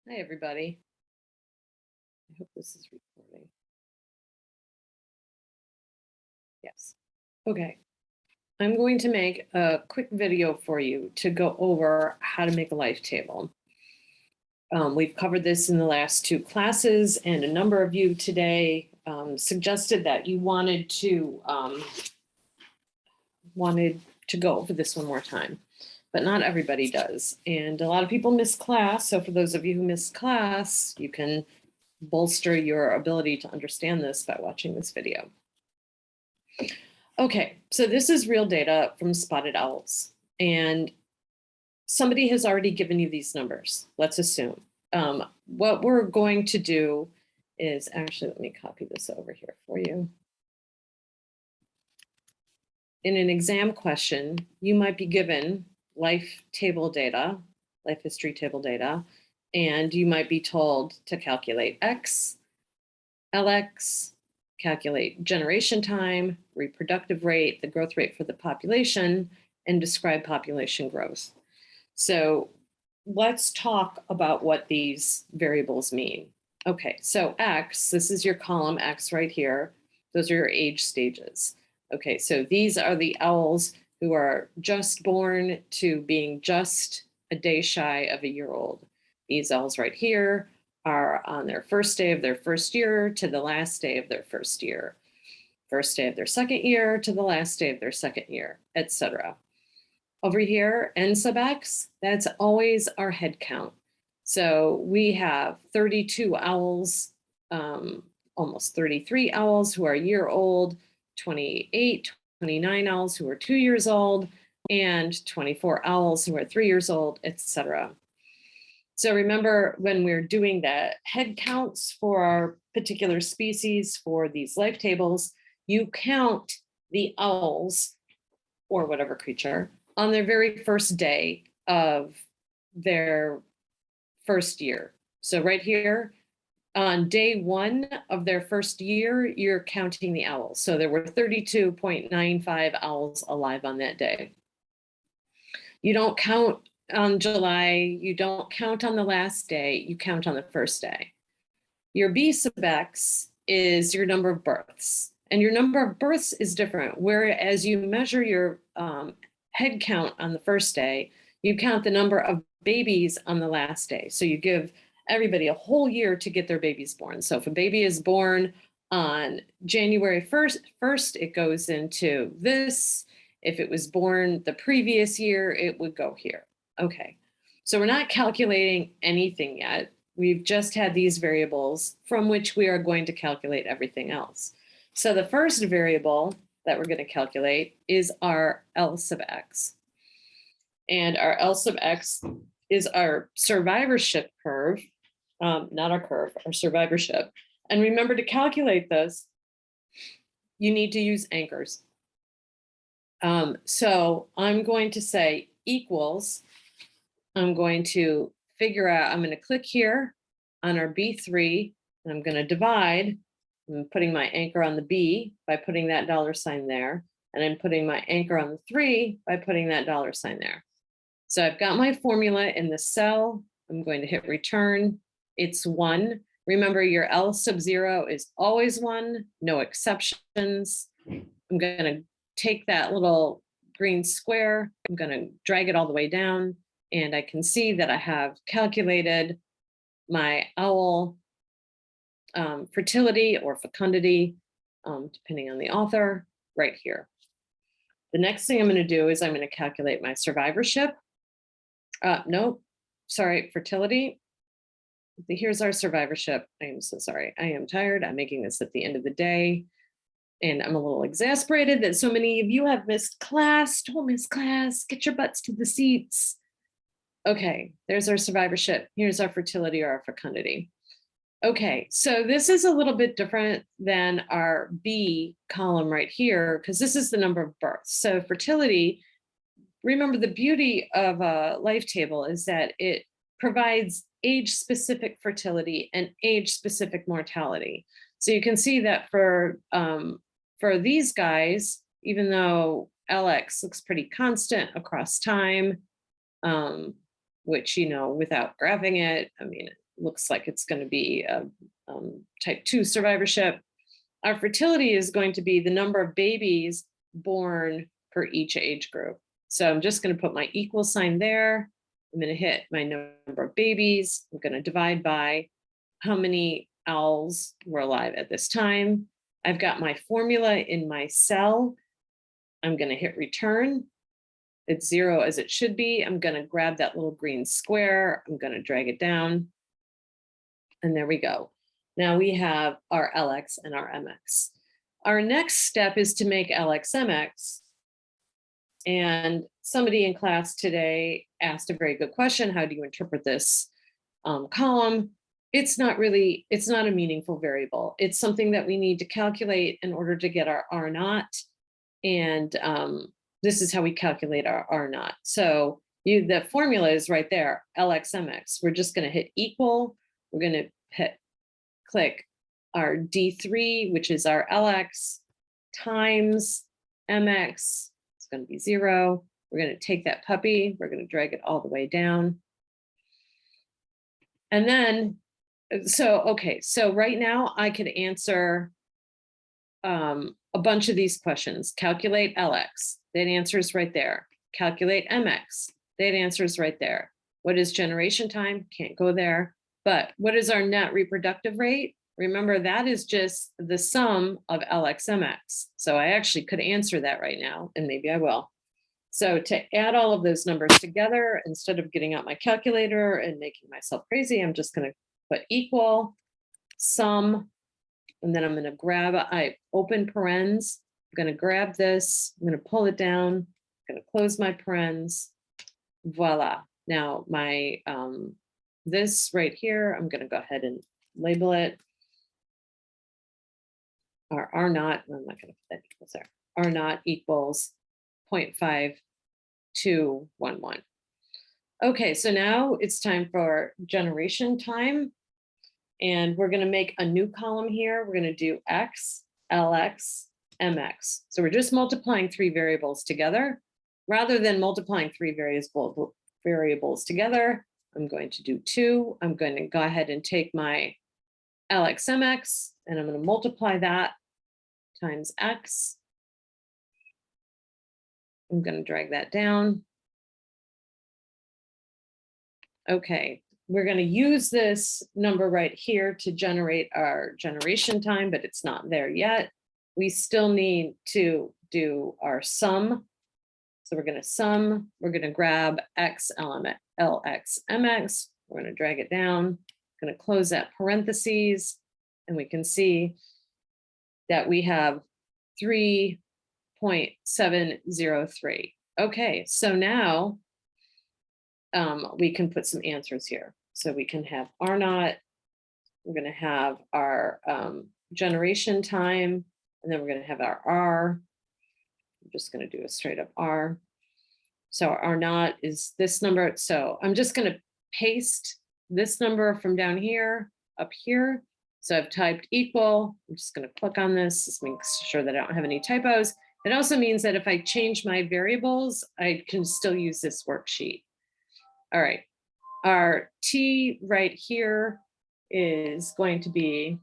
Hi, everybody. I hope this is recording. Yes. Okay. I'm going to make a quick video for you to go over how to make a life table. We've covered this in the last two classes, and a number of you today suggested that you wanted to go over this one more time, but not everybody does. And a lot of people miss class. So for those of you who missed class, you can bolster your ability to understand this by watching this video. Okay, so this is real data from spotted owls, and somebody has already given you these numbers, let's assume. What we're going to do is, actually, let me copy this over here for you. In an exam question, you might be given life table data, life history table data, and you might be told to calculate X, LX, calculate generation time, reproductive rate, the growth rate for the population, and describe population growth. So let's talk about what these variables mean. Okay, so X, this is your column X right here. Those are your age stages. Okay, so these are the owls who are just born to being just a day shy of a year old. These owls right here are on their first day of their first year to the last day of their first year, first day of their second year to the last day of their second year, etc. Over here, N sub X, that's always our head count. So we have 32 owls, almost 33 owls who are a year old, 28, 29 owls who are 2 years old, and 24 owls who are 3 years old, etc. So remember, when we're doing the head counts for our particular species for these life tables, you count the owls or whatever creature on their very first day of their first year. So right here, on day one of their first year, you're counting the owls. So there were 32.95 owls alive on that day. You don't count on July, you don't count on the last day, you count on the first day. Your B sub X is your number of births. And your number of births is different. Whereas you measure your head count on the first day, you count the number of babies on the last day. So you give everybody a whole year to get their babies born. So if a baby is born on January 1st, it goes into this. If it was born the previous year, it would go here. Okay, so we're not calculating anything yet. We've just had these variables from which we are going to calculate everything else. So the first variable that we're going to calculate is our L sub X. And our L sub X is our survivorship curve, not our curve, our survivorship. And remember, to calculate this, you need to use anchors. So I'm going to say equals, I'm going to figure out, I'm going to click here on our B3, and I'm going to divide. I'm putting my anchor on the B by putting that $sign there, and I'm putting my anchor on the 3 by putting that $sign there. So I've got my formula in the cell. I'm going to hit return. It's 1. Remember, your L sub 0 is always 1, no exceptions. I'm going to take that little green square, I'm going to drag it all the way down, and I can see that I have calculated my owl fertility or fecundity, depending on the author, right here. The next thing I'm going to do is I'm going to calculate my survivorship. No, sorry, fertility. Here's our survivorship. I am so sorry. I am tired. I'm making this at the end of the day. And I'm a little exasperated that so many of you have missed class. Don't miss class. Get your butts to the seats. Okay, there's our survivorship. Here's our fertility or our fecundity. Okay, so this is a little bit different than our B column right here, because this is the number of births. So fertility, remember, the beauty of a life table is that it provides age-specific fertility and age-specific mortality. So you can see that for these guys, even though LX looks pretty constant across time, which, you know, without graphing it, I mean, it looks like it's going to be a type 2 survivorship. Our fertility is going to be the number of babies born per each age group. So I'm just going to put my equal sign there. I'm going to hit my number of babies. I'm going to divide by how many owls were alive at this time. I've got my formula in my cell. I'm going to hit return. It's 0 as it should be. I'm going to grab that little green square. I'm going to drag it down. And there we go. Now we have our LX and our MX. Our next step is to make LX-MX. And somebody in class today asked a very good question. How do you interpret this column? It's not a meaningful variable. It's something that we need to calculate in order to get our R naught. And this is how we calculate our R naught. So the formula is right there, LX-MX. We're just going to hit equal. We're going to click our D3, which is our LX, times MX. It's going to be 0. We're going to take that puppy. We're going to drag it all the way down. And then, so right now I could answer a bunch of these questions. Calculate LX. That answer is right there. Calculate MX. That answer is right there. What is generation time? Can't go there. But what is our net reproductive rate? Remember, that is just the sum of LX-MX. So I actually could answer that right now, and maybe I will. So to add all of those numbers together, instead of getting out my calculator and making myself crazy, I'm just going to put equal, sum, and then I'm going to grab, I open parens. I'm going to grab this. I'm going to pull it down. I'm going to close my parens. Voila. Now my, this right here, I'm going to go ahead and label it. Our R naught, I'm not going to put that equals there. R naught equals 0.5211. Okay, so now it's time for generation time. And we're going to make a new column here. We're going to do X, LX, MX. So we're just multiplying 3 variables together. Rather than multiplying 3 variables together, I'm going to do 2. I'm going to go ahead and take my LX-MX, and I'm going to multiply that times X. I'm going to drag that down. Okay, we're going to use this number right here to generate our generation time, but it's not there yet. We still need to do our sum. So we're going to sum, we're going to grab X, LX, MX. We're going to drag it down, going to close that parentheses, and we can see that we have 3.703. Okay, so now we can put some answers here. So we can have R naught, we're going to have our generation time, and then we're going to have our R. I'm just going to do a straight up R. So our R naught is this number. So I'm just going to paste this number from down here up here. So I've typed equal. I'm just going to click on this. This makes sure that I don't have any typos. It also means that if I change my variables, I can still use this worksheet. All right. Our T right here is going to be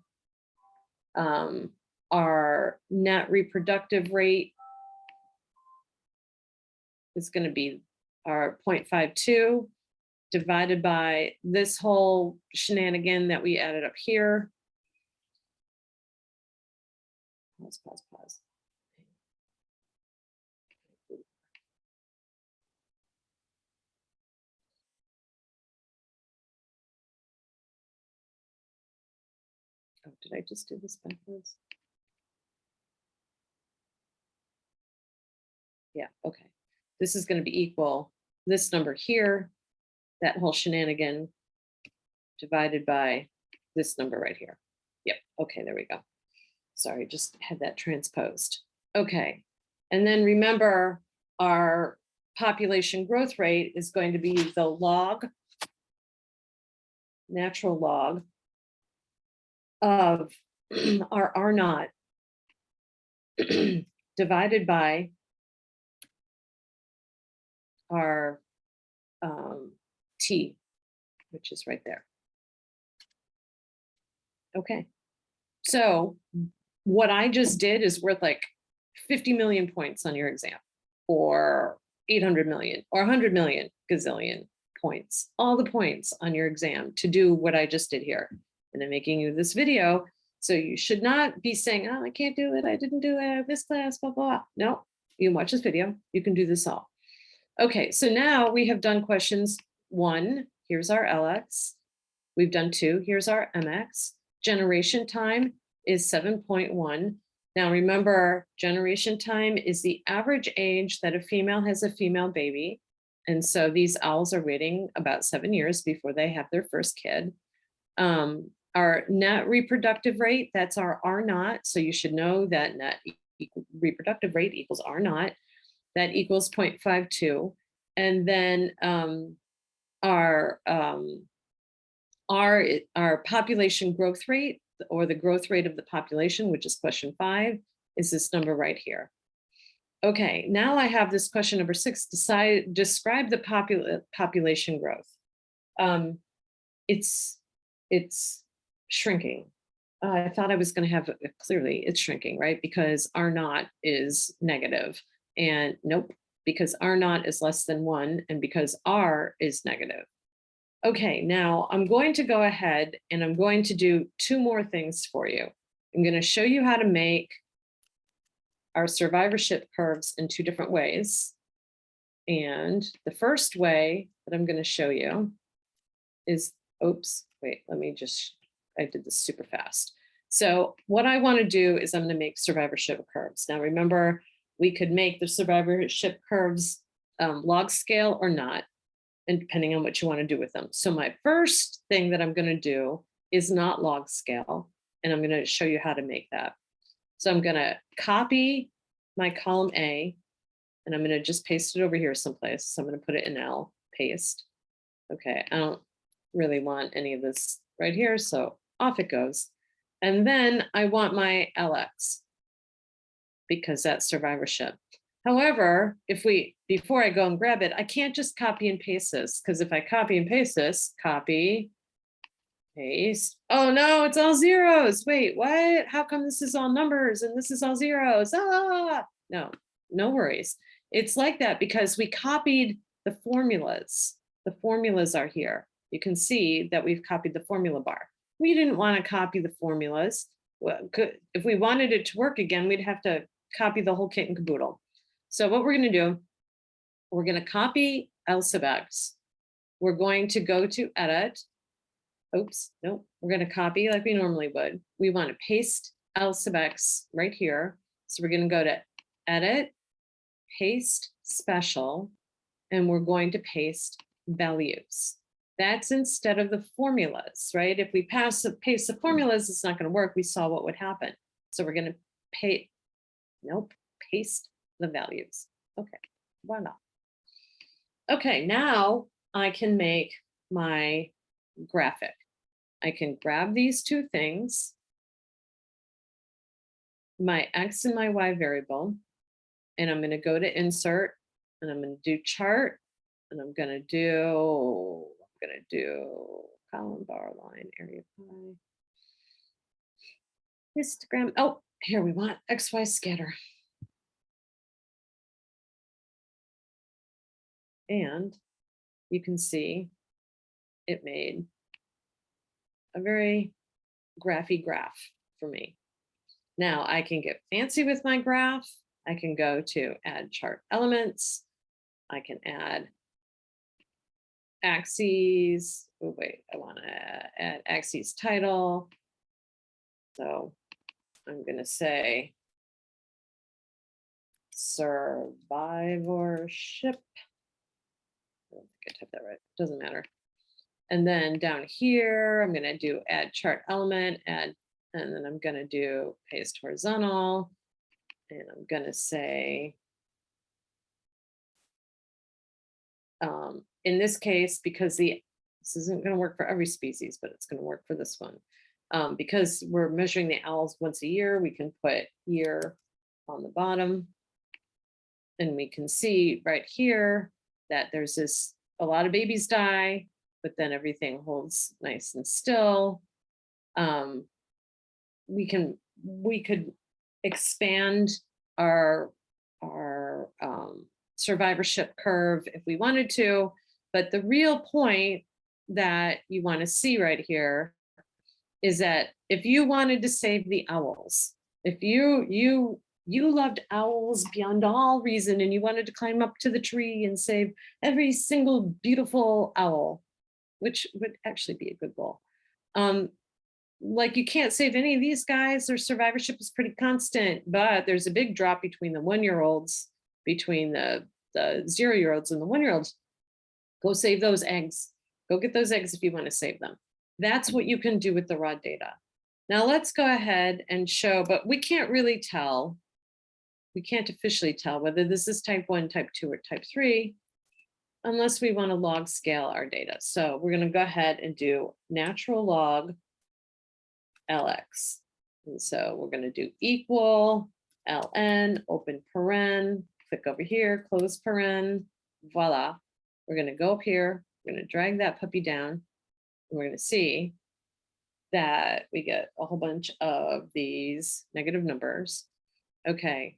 our net reproductive rate is going to be our 0.52 divided by this whole shenanigan that we added up here. Pause. Oh, did I just do this backwards? Yeah, okay. This is going to be equal this number here, that whole shenanigan divided by this number right here. Yep, okay, there we go. Sorry, just had that transposed. Okay, and then remember our population growth rate is going to be the log, natural log of our R naught divided by our T, which is right there. Okay. So what I just did is worth like 50 million points on your exam, or 800 million, or 100 million gazillion points, all the points on your exam to do what I just did here. And I'm making you this video. So you should not be saying, oh, I can't do it. I didn't do it. This class, blah, blah, blah. No, you can watch this video. You can do this all. Okay, so now we have done questions 1. Here's our LX. We've done 2. Here's our MX. Generation time is 7.1. Now remember, generation time is the average age that a female has a female baby. And so these owls are waiting about 7 years before they have their first kid. Our net reproductive rate, that's our R naught. So you should know that net reproductive rate equals R naught. That equals 0.52. And then our population growth rate, or the growth rate of the population, which is question 5, is this number right here. Okay, now I have this question number 6, describe the population growth. It's shrinking. I thought I was going to have it clearly, it's shrinking, right? Because R naught is negative. And nope, because R naught is less than 1, and because R is negative. Okay, now I'm going to go ahead and I'm going to do 2 more things for you. I'm going to show you how to make our survivorship curves in 2 different ways. And the first way that I'm going to show you is, oops, wait, I did this super fast. So what I want to do is I'm going to make survivorship curves. Now remember, we could make the survivorship curves log scale or not, and depending on what you want to do with them. So my first thing that I'm going to do is not log scale, and I'm going to show you how to make that. So I'm going to copy my column A, and I'm going to just paste it over here someplace. So I'm going to put it in L, paste. Okay, I don't really want any of this right here, so off it goes. And then I want my LX, because that's survivorship. However, before I go and grab it, I can't just copy and paste this, because if I copy and paste this, copy, paste, oh no, it's all zeros. Wait, what? How come this is all numbers and this is all zeros? Ah, no worries. It's like that because we copied the formulas. The formulas are here. You can see that we've copied the formula bar. We didn't want to copy the formulas. Well, if we wanted it to work again, we'd have to copy the whole kit and caboodle. So what we're going to do, we're going to copy L sub X. We're going to go to edit. Oops, nope. We're going to copy like we normally would. We want to paste L sub X right here. So we're going to go to edit, paste special, and we're going to paste values. That's instead of the formulas, right? If we paste the formulas, it's not going to work. We saw what would happen. So we're going to paste the values. Okay, voila. Okay, now I can make my graphic. I can grab these 2 things, my X and my Y variable, and I'm going to go to insert, and I'm going to do chart, and I'm going to do column, bar, line, area pie, histogram. Oh, here we want XY scatter. And you can see it made a very graphy graph for me. Now I can get fancy with my graph. I can go to add chart elements. I can add axes. Oh wait, I want to add axes title. So I'm going to say survivorship. I don't think I typed that right. Doesn't matter. And then down here, I'm going to do add chart element, and then I'm going to do paste horizontal, and I'm going to say, in this case, because this isn't going to work for every species, but it's going to work for this one. Because we're measuring the owls once a year, we can put year on the bottom, and we can see right here that there's a lot of babies die, but then everything holds nice and still. we could expand our survivorship curve if we wanted to, but the real point that you want to see right here is that if you wanted to save the owls, if you loved owls beyond all reason and you wanted to climb up to the tree and save every single beautiful owl, which would actually be a good goal. Like you can't save any of these guys, their survivorship is pretty constant, but there's a big drop between the 1-year-olds, between the 0-year-olds and the 1-year-olds. Go save those eggs. Go get those eggs if you want to save them. That's what you can do with the raw data. Now let's go ahead and show, but we can't really tell. We can't officially tell whether this is type 1, type 2, or type 3 unless we want to log scale our data. So we're going to go ahead and do natural log LX. And so we're going to do equal ln, open paren, click over here, close paren, voila. We're going to go up here, we're going to drag that puppy down, and we're going to see that we get a whole bunch of these negative numbers. Okay.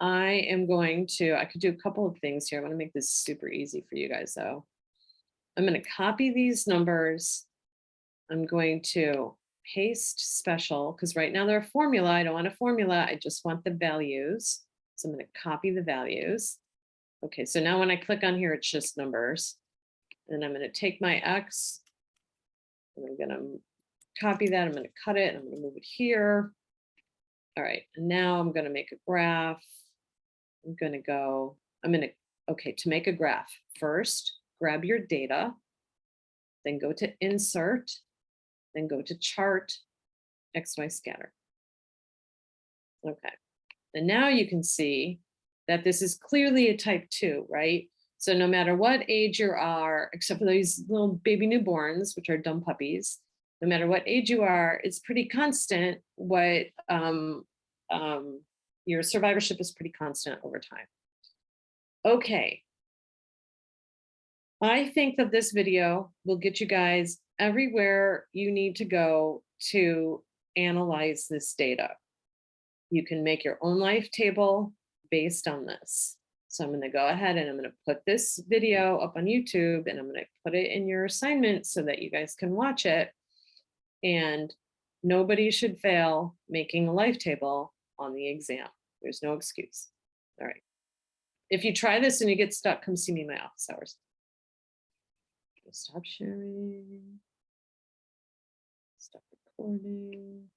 I could do a couple of things here. I want to make this super easy for you guys though. I'm going to copy these numbers. I'm going to paste special because right now they're a formula. I don't want a formula. I just want the values. So I'm going to copy the values. Okay, so now when I click on here, it's just numbers. And I'm going to take my X, and I'm going to copy that. I'm going to cut it. I'm going to move it here. All right, and now I'm going to make a graph. Okay, to make a graph, first, grab your data, then go to insert, then go to chart, XY scatter. Okay, and now you can see that this is clearly a type 2, right? So no matter what age you are, except for these little baby newborns, which are dumb puppies, no matter what age you are, it's pretty constant what your survivorship is pretty constant over time. Okay. I think that this video will get you guys everywhere you need to go to analyze this data. You can make your own life table based on this. So I'm going to go ahead and I'm going to put this video up on YouTube and I'm going to put it in your assignment so that you guys can watch it. And nobody should fail making a life table on the exam. There's no excuse. All right. If you try this and you get stuck, come see me in my office hours. Stop sharing. Stop recording.